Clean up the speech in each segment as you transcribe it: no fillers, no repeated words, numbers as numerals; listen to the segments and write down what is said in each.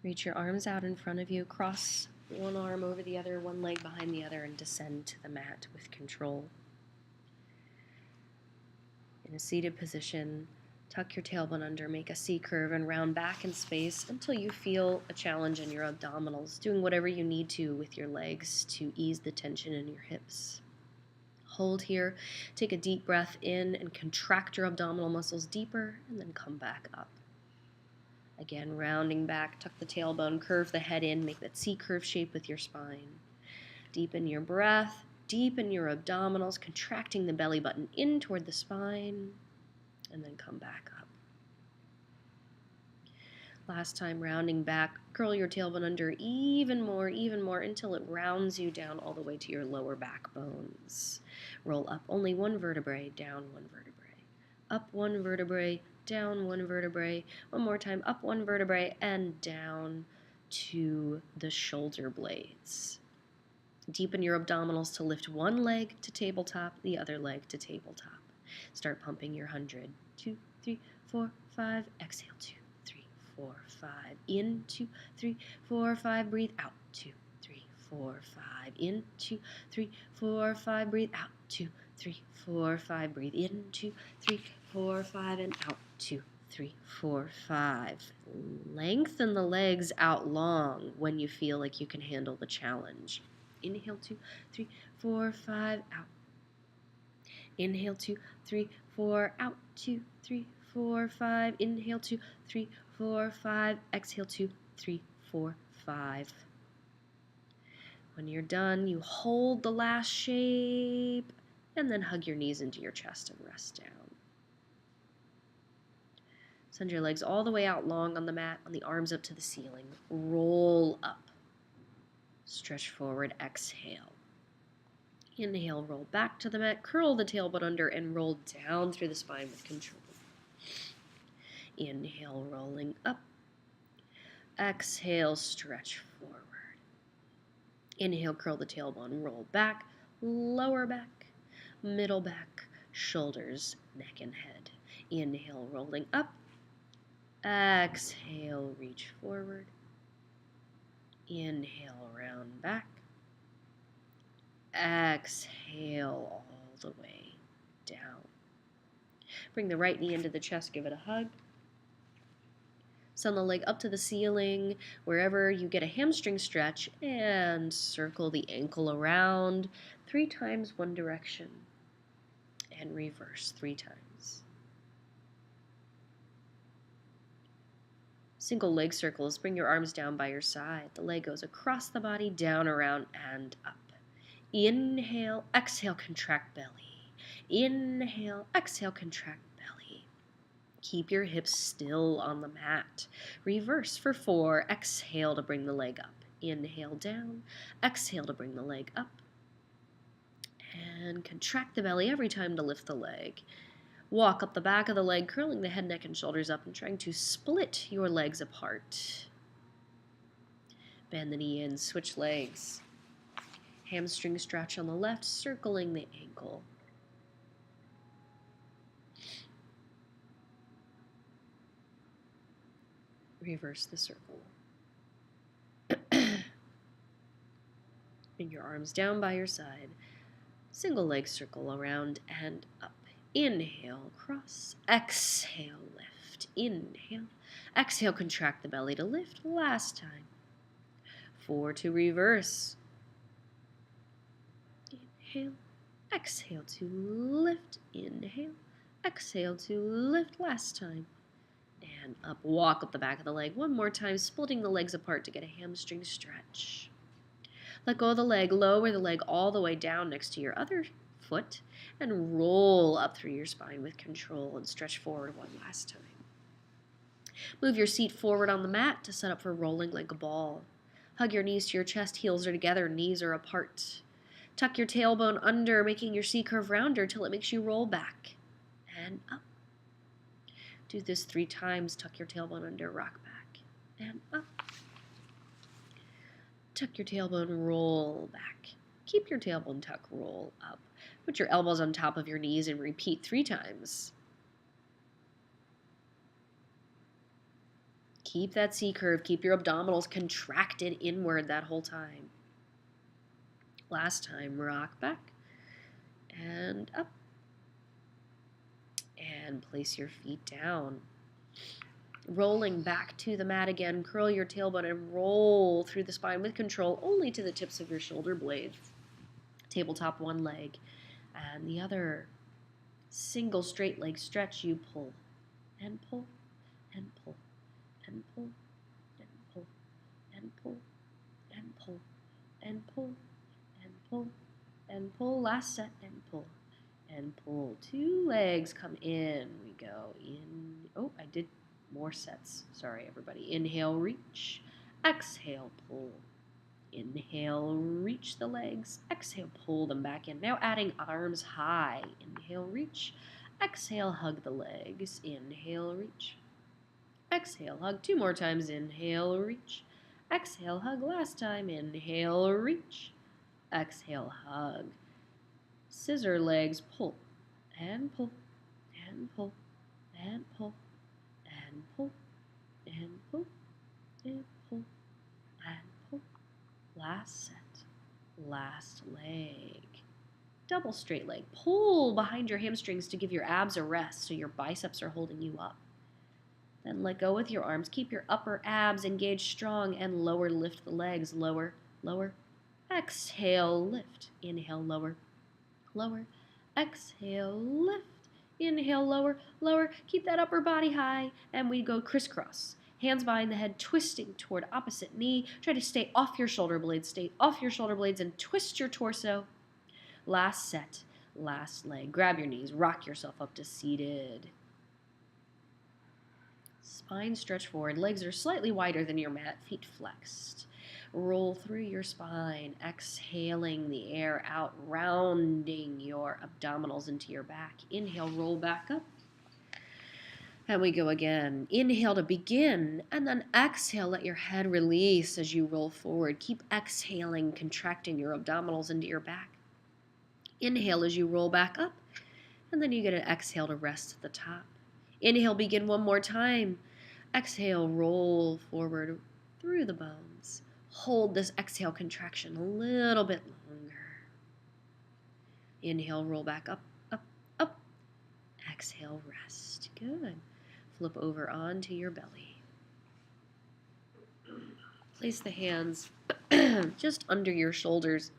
Reach your arms out in front of you, cross one arm over the other, one leg behind the other, and descend to the mat with control. In a seated position, tuck your tailbone under, make a C curve, and round back in space until you feel a challenge in your abdominals, doing whatever you need to with your legs to ease the tension in your hips. Hold here, take a deep breath in and contract your abdominal muscles deeper, and then come back up. Again, rounding back, tuck the tailbone, curve the head in, make that C-curve shape with your spine. Deepen your breath, deepen your abdominals, contracting the belly button in toward the spine, and then come back up. Last time, rounding back, curl your tailbone under even more, until it rounds you down all the way to your lower back bones. Roll up only one vertebrae, down one vertebrae. Up one vertebrae, down one vertebrae. One more time, up one vertebrae and down to the shoulder blades. Deepen your abdominals to lift one leg to tabletop, the other leg to tabletop. Start pumping your 100. 2, 3, 4, 5. Exhale, 2, 3, 4, 5. In, 2, 3, 4, 5. Breathe out, 2, 3, 4, 5. In, 2, 3, 4, 5. Breathe out, 2, 3, 4, 5. Breathe in, 2, 3, 4, 5. And out, 2, 3, 4, 5. Lengthen the legs out long when you feel like you can handle the challenge. Inhale, 2, 3, 4, 5, out. Inhale, 2, 3, 4, out. 2, 3, 4, 5. Inhale, 2, 3, 4, 5. Exhale, 2, 3, 4, 5. When you're done, you hold the last shape and then hug your knees into your chest and rest down. Send your legs all the way out long on the mat, on the arms up to the ceiling. Roll up. Stretch forward, exhale. Inhale, roll back to the mat, curl the tailbone under, and roll down through the spine with control. Inhale, rolling up. Exhale, stretch forward. Inhale, curl the tailbone, roll back, lower back, middle back, shoulders, neck, and head. Inhale, rolling up. Exhale, reach forward. Inhale, round back. Exhale all the way down. Bring the right knee into the chest, give it a hug. Send the leg up to the ceiling, wherever you get a hamstring stretch, and circle the ankle around 3 times one direction, and reverse 3 times. Single leg circles, bring your arms down by your side. The leg goes across the body, down, around, and up. Inhale, exhale, contract belly. Inhale, exhale, contract belly. Keep your hips still on the mat. Reverse for 4. Exhale to bring the leg up. Inhale down. Exhale to bring the leg up. And contract the belly every time to lift the leg. Walk up the back of the leg, curling the head, neck, and shoulders up and trying to split your legs apart. Bend the knee in, switch legs. Hamstring stretch on the left, circling the ankle. Reverse the circle. Bring your arms down by your side. Single leg circle around and up. Inhale, cross. Exhale, lift. Inhale. Exhale, contract the belly to lift. Last time. 4 to reverse. Inhale. Exhale to lift. Inhale. Exhale to lift. Last time. And up. Walk up the back of the leg. One more time, splitting the legs apart to get a hamstring stretch. Let go of the leg. Lower the leg all the way down next to your other foot and roll up through your spine with control and stretch forward one last time. Move your seat forward on the mat to set up for rolling like a ball. Hug your knees to your chest, heels are together, knees are apart. Tuck your tailbone under, making your C-curve rounder till it makes you roll back and up. Do this 3 times. Tuck your tailbone under, rock back and up. Tuck your tailbone, roll back. Keep your tailbone tuck, roll up. Put your elbows on top of your knees and repeat 3 times. Keep that C curve. Keep your abdominals contracted inward that whole time. Last time, rock back and up. And place your feet down. Rolling back to the mat again, curl your tailbone and roll through the spine with control only to the tips of your shoulder blades. Tabletop one leg and the other. Single straight leg stretch, you pull and pull and pull and pull and pull and pull and pull and pull and pull and pull. Last set and pull and pull. 2 legs come in. We go in. Oh, I did more sets. Sorry, everybody. Inhale, reach. Exhale, pull. Inhale, reach the legs. Exhale, pull them back in. Now adding arms high. Inhale, reach. Exhale, hug the legs. Inhale, reach. Exhale, hug 2 more times. Inhale, reach. Exhale, hug last time. Inhale, reach. Exhale, hug. Scissor legs, pull and pull and pull and pull and pull and pull and pull and pull. Last set, last leg. Double straight leg. Pull behind your hamstrings to give your abs a rest so your biceps are holding you up. Then let go with your arms. Keep your upper abs engaged strong and lower. Lift the legs. Lower, lower. Exhale, lift. Inhale, lower, lower. Exhale, lift. Inhale, lower, lower. Keep that upper body high. And we go crisscross. Hands behind the head, twisting toward opposite knee. Try to stay off your shoulder blades. Stay off your shoulder blades and twist your torso. Last set, last leg. Grab your knees. Rock yourself up to seated. Spine stretch forward. Legs are slightly wider than your mat. Feet flexed. Roll through your spine, exhaling the air out, rounding your abdominals into your back. Inhale, roll back up. And we go again. Inhale to begin, and then exhale, let your head release as you roll forward. Keep exhaling, contracting your abdominals into your back. Inhale as you roll back up, and then you get an exhale to rest at the top. Inhale, begin one more time. Exhale, roll forward through the bones. Hold this exhale contraction a little bit longer. Inhale, roll back up, up, up. Exhale, rest. Good. Flip over onto your belly. Place the hands just under your shoulders.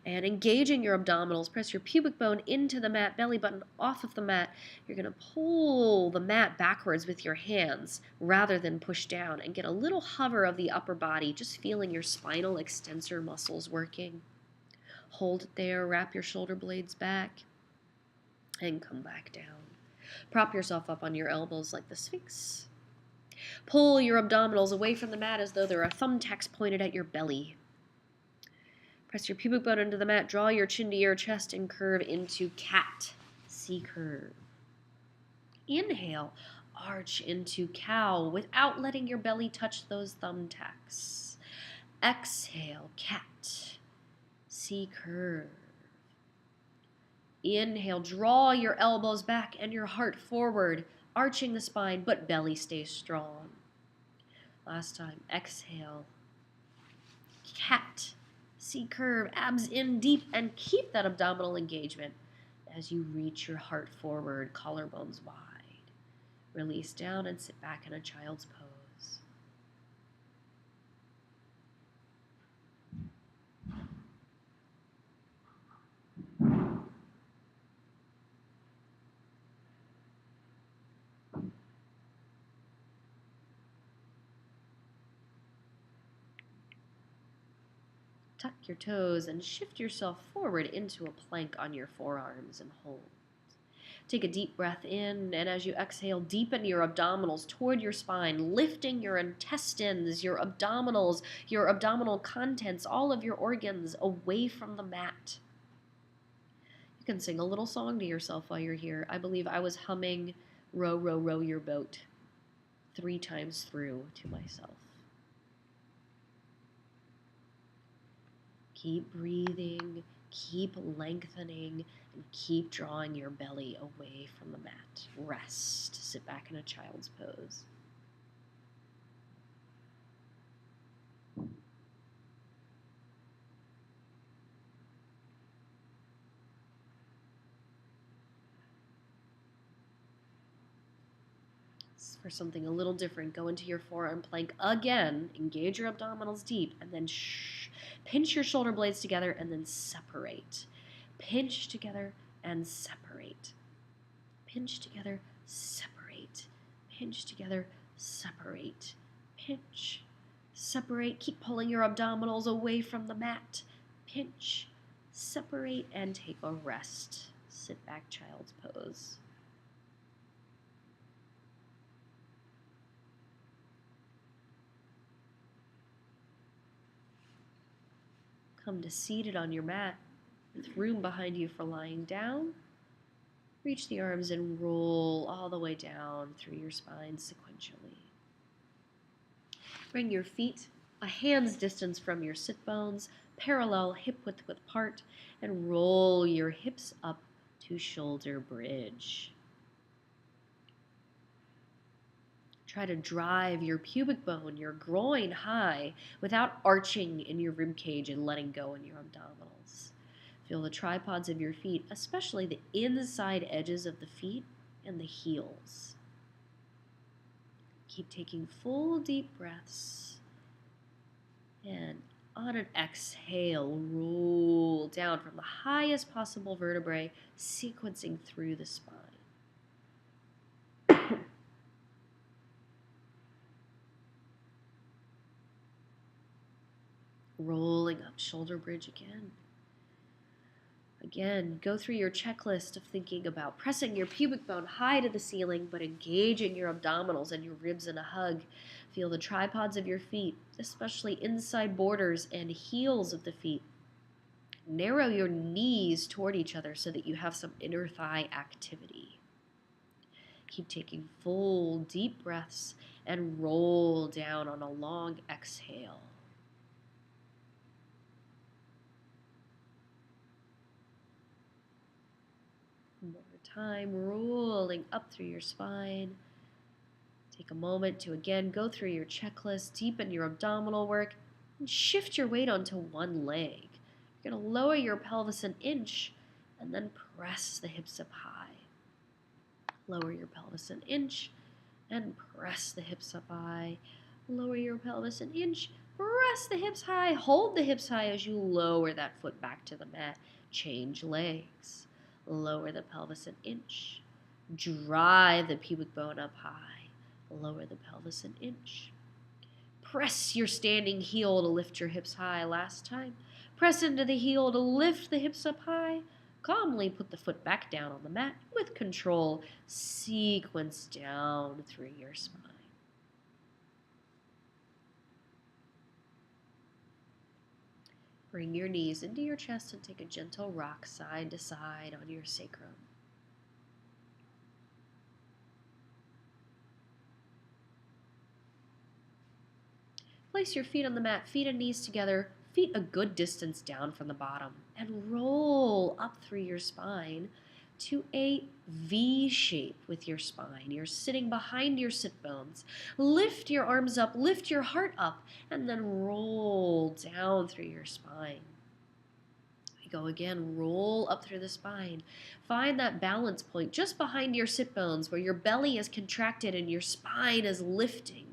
And engaging your abdominals, press your pubic bone into the mat, belly button off of the mat. You're going to pull the mat backwards with your hands rather than push down and get a little hover of the upper body, just feeling your spinal extensor muscles working. Hold it there, wrap your shoulder blades back, and come back down. Prop yourself up on your elbows like the Sphinx. Pull your abdominals away from the mat as though there are thumbtacks pointed at your belly. Press your pubic bone into the mat, draw your chin to your chest, and curve into cat. C curve. Inhale, arch into cow without letting your belly touch those thumbtacks. Exhale, cat. C curve. Inhale, draw your elbows back and your heart forward, arching the spine, but belly stays strong. Last time, exhale, cat. C curve, abs in deep, and keep that abdominal engagement as you reach your heart forward, collarbones wide. Release down and sit back in a child's pose. Tuck your toes and shift yourself forward into a plank on your forearms and hold. Take a deep breath in, and as you exhale, deepen your abdominals toward your spine, lifting your intestines, your abdominals, your abdominal contents, all of your organs away from the mat. You can sing a little song to yourself while you're here. I believe I was humming Row, Row, Row Your Boat 3 times through to myself. Keep breathing, keep lengthening, and keep drawing your belly away from the mat. Rest. Sit back in a child's pose. For something a little different, go into your forearm plank again. Engage your abdominals deep, and then pinch your shoulder blades together and then separate. Pinch together and separate. Pinch together, separate. Pinch together, separate. Pinch, separate. Keep pulling your abdominals away from the mat. Pinch, separate, and take a rest. Sit back, child's pose. Come to seated on your mat with room behind you for lying down. Reach the arms and roll all the way down through your spine sequentially. Bring your feet a hand's distance from your sit bones, parallel hip width apart, and roll your hips up to shoulder bridge. Try to drive your pubic bone, your groin high without arching in your rib cage and letting go in your abdominals. Feel the tripods of your feet, especially the inside edges of the feet and the heels. Keep taking full deep breaths. And on an exhale, roll down from the highest possible vertebrae, sequencing through the spine. Rolling up shoulder bridge again. Again, go through your checklist of thinking about pressing your pubic bone high to the ceiling, but engaging your abdominals and your ribs in a hug. Feel the tripods of your feet, especially inside borders and heels of the feet. Narrow your knees toward each other so that you have some inner thigh activity. Keep taking full deep breaths and roll down on a long exhale. More time, rolling up through your spine. Take a moment to again go through your checklist, deepen your abdominal work, and shift your weight onto one leg. You're going to lower your pelvis an inch and then press the hips up high. Lower your pelvis an inch and press the hips up high. Lower your pelvis an inch, press the hips high. Hold the hips high as you lower that foot back to the mat. Change legs. Lower the pelvis an inch. Drive the pubic bone up high. Lower the pelvis an inch. Press your standing heel to lift your hips high. Last time. Press into the heel to lift the hips up high. Calmly put the foot back down on the mat with control. Sequence down through your spine. Bring your knees into your chest and take a gentle rock side to side on your sacrum. Place your feet on the mat, feet and knees together, feet a good distance down from the bottom, and roll up through your spine to a V shape with your spine. You're sitting behind your sit bones. Lift your arms up, lift your heart up, and then roll down through your spine. Go again, roll up through the spine. Find that balance point just behind your sit bones where your belly is contracted and your spine is lifting.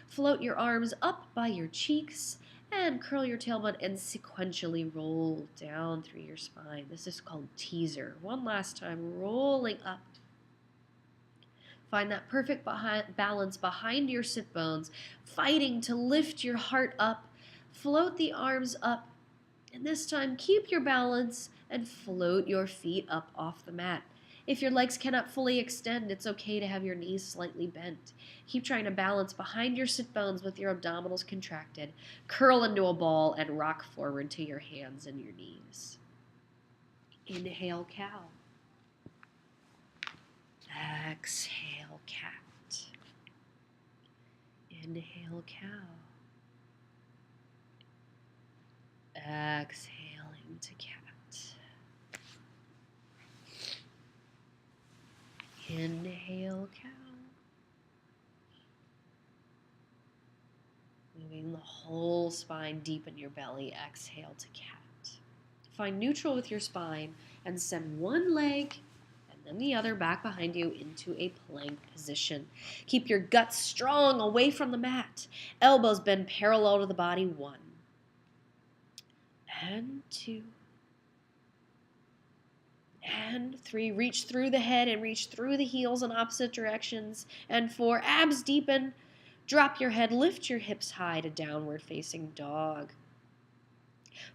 Float your arms up by your cheeks and curl your tailbone and sequentially roll down through your spine. This is called teaser. One last time, rolling up. Find that perfect balance behind your sit bones, fighting to lift your heart up. Float the arms up, and this time keep your balance and float your feet up off the mat. If your legs cannot fully extend, it's okay to have your knees slightly bent. Keep trying to balance behind your sit bones with your abdominals contracted. Curl into a ball and rock forward to your hands and your knees. Inhale, cow. Exhale, cat. Inhale, cow. Exhaling to cat. Inhale, cow. Moving the whole spine deep in your belly. Exhale to cat. Find neutral with your spine and send one leg and and then the other back behind you into a plank position. Keep your guts strong away from the mat. Elbows bend parallel to the body. 1 and 2 and 3. Reach through the head and reach through the heels in opposite directions. And 4. Abs deepen. Drop your head, lift your hips high to downward facing dog.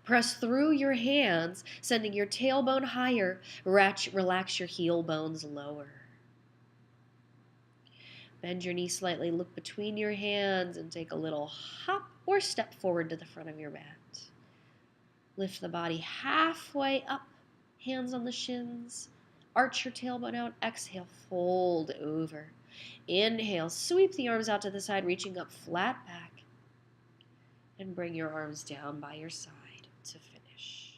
Press through your hands, sending your tailbone higher. Relax your heel bones lower. Bend your knee slightly, look between your hands, and take a little hop or step forward to the front of your mat. Lift the body halfway up, hands on the shins. Arch your tailbone out. Exhale, fold over. Inhale, sweep the arms out to the side, reaching up flat back. And bring your arms down by your side to finish.